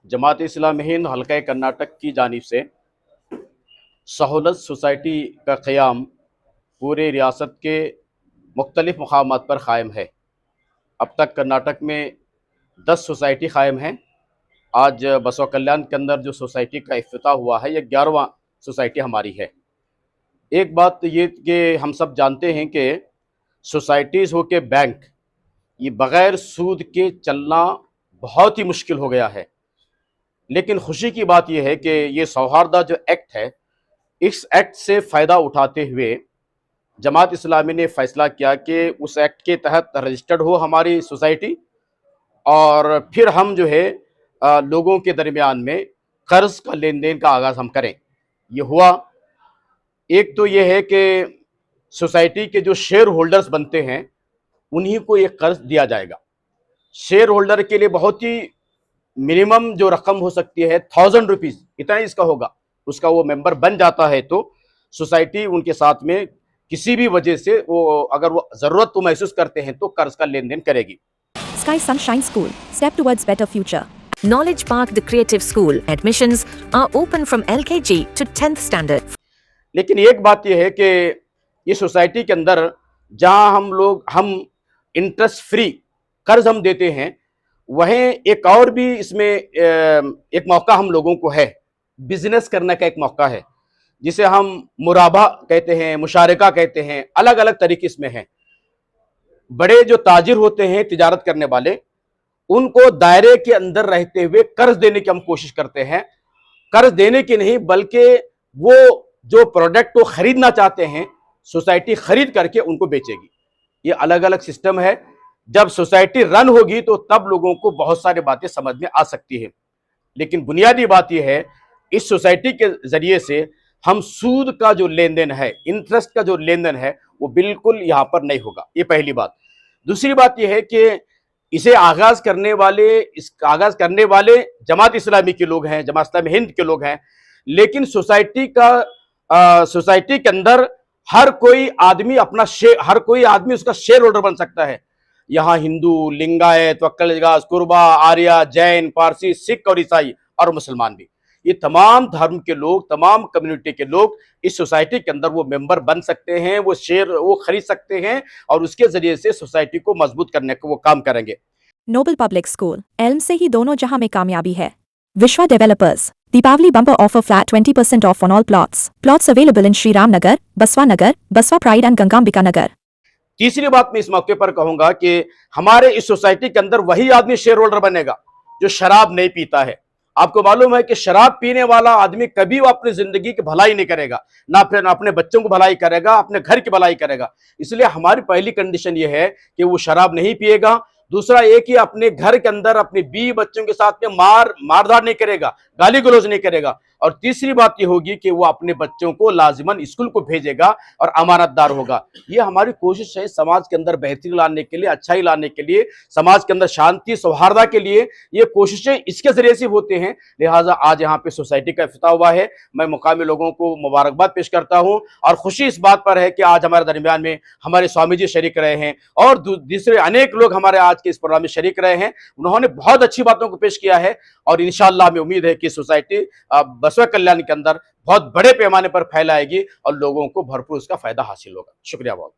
जमात इस्लामी हिंद हल्का कर्नाटक की जानिब से सहूलत सोसाइटी का क़याम पूरे रियासत के मुख्तलिफ़ मकामात पर क़ायम है। अब तक कर्नाटक में 10 सोसाइटी क़ायम हैं। आज बसवा कल्याण के अंदर जो सोसाइटी का इफ्तिताह हुआ है, यह 11वां सोसाइटी हमारी है। एक बात ये कि हम सब जानते हैं कि सोसाइटीज़ हो के बैंक, ये बग़ैर सूद के चलना बहुत ही मुश्किल हो गया है। लेकिन खुशी की बात यह है कि ये सौहार्दा जो एक्ट है, इस एक्ट से फ़ायदा उठाते हुए जमात इस्लामी ने फ़ैसला किया कि उस एक्ट के तहत रजिस्टर्ड हो हमारी सोसाइटी, और फिर हम जो है लोगों के दरमियान में कर्ज का लेन देन का आगाज़ हम करें। ये हुआ। एक तो ये है कि सोसाइटी के जो शेयर होल्डर्स बनते हैं, उन्हीं को ये कर्ज दिया जाएगा। शेयर होल्डर के लिए बहुत ही मिनिमम जो रकम हो सकती है 1000 रुपीज़, इतना ही इसका होगा। उसका वो मेंबर बन जाता है तो सोसाइटी उनके साथ में किसी भी वजह से वो अगर वो ज़रूरत तो महसूस करते हैं तो कर्ज का लेन देन करेगी। Sky Sunshine School, step towards better future. Knowledge Park The Creative School. Admissions are open from LKG to 10th standard. लेकिन एक बात यह है कि ये सोसाइटी के अंदर जहां हम इंटरेस्ट फ्री कर्ज हम देते हैं, वहीं एक और भी इसमें एक मौका हम लोगों को है, बिजनेस करने का एक मौका है, जिसे हम मुराबा कहते हैं, मुशारका कहते हैं, अलग अलग तरीके इसमें हैं। बड़े जो ताजिर होते हैं, तिजारत करने वाले, उनको दायरे के अंदर रहते हुए कर्ज देने की हम कोशिश करते हैं। कर्ज देने की नहीं, बल्कि वो जो प्रोडक्ट को खरीदना चाहते हैं, सोसाइटी खरीद करके उनको बेचेगी। ये अलग अलग सिस्टम है। जब सोसाइटी रन होगी तो तब लोगों को बहुत सारी बातें समझ में आ सकती है। लेकिन बुनियादी बात यह है, इस सोसाइटी के जरिए से हम सूद का जो लेन देन है, इंटरेस्ट का जो लेन देन है, वो बिल्कुल यहाँ पर नहीं होगा। ये पहली बात। दूसरी बात यह है कि इसे आगाज करने वाले जमात इस्लामी के लोग हैं, जमात इस्लामी हिंद के लोग हैं। लेकिन सोसाइटी के अंदर हर कोई आदमी उसका शेयर होल्डर बन सकता है। यहाँ हिंदू, लिंगायत, वक्कलगाज, कुर्बा, आर्या, जैन, पारसी, सिख और ईसाई और मुसलमान भी, ये तमाम धर्म के लोग, तमाम कम्युनिटी के लोग इस सोसाइटी के अंदर वो मेंबर बन सकते हैं, वो शेयर वो खरीद सकते हैं और उसके जरिए से सोसाइटी को मजबूत करने का वो काम करेंगे। नोबल पब्लिक स्कूल, एल्म से ही दोनों जहां में कामयाबी है। Vishwa developers, Deepavali bumper offer, flat 20% off on all plots available in Shri Ram Nagar, Basava pride and गंगांबिका नगर। तीसरी बात मैं इस मौके पर कहूंगा कि हमारे इस सोसाइटी के अंदर वही आदमी शेयर होल्डर बनेगा जो शराब नहीं पीता है। आपको मालूम है कि शराब पीने वाला आदमी कभी वो अपनी जिंदगी की भलाई नहीं करेगा, ना फिर अपने बच्चों को भलाई करेगा, अपने घर की भलाई करेगा। इसलिए हमारी पहली कंडीशन ये है कि वो शराब नहीं पिएगा। दूसरा एक ही अपने घर के अंदर अपने बीवी बच्चों के साथ में मारधाड़ नहीं करेगा, गाली गलौज नहीं करेगा। और तीसरी बात ये होगी कि वो अपने बच्चों को लाजिमन स्कूल को भेजेगा और अमानतदार होगा। ये हमारी कोशिश है समाज के अंदर बेहतरी लाने के लिए, अच्छाई लाने के लिए, समाज के अंदर शांति सौहार्दा के लिए। ये कोशिशें इसके जरिए से होते हैं। लिहाजा आज यहाँ पे सोसाइटी का इफ्तिताह हुआ है। मैं मुकामी लोगों को मुबारकबाद पेश करता हूँ और खुशी इस बात पर है कि आज हमारे दरमियान में हमारे स्वामी जी शरीक रहे हैं और दूसरे अनेक लोग हमारे आज के इस प्रोग्राम में शरीक रहे हैं। उन्होंने बहुत अच्छी बातों को पेश किया है और इंशाअल्लाह हमें उम्मीद है कि सोसाइटी बसवा कल्याण के अंदर बहुत बड़े पैमाने पर फैलाएगी और लोगों को भरपूर उसका फायदा हासिल होगा। शुक्रिया बहुत।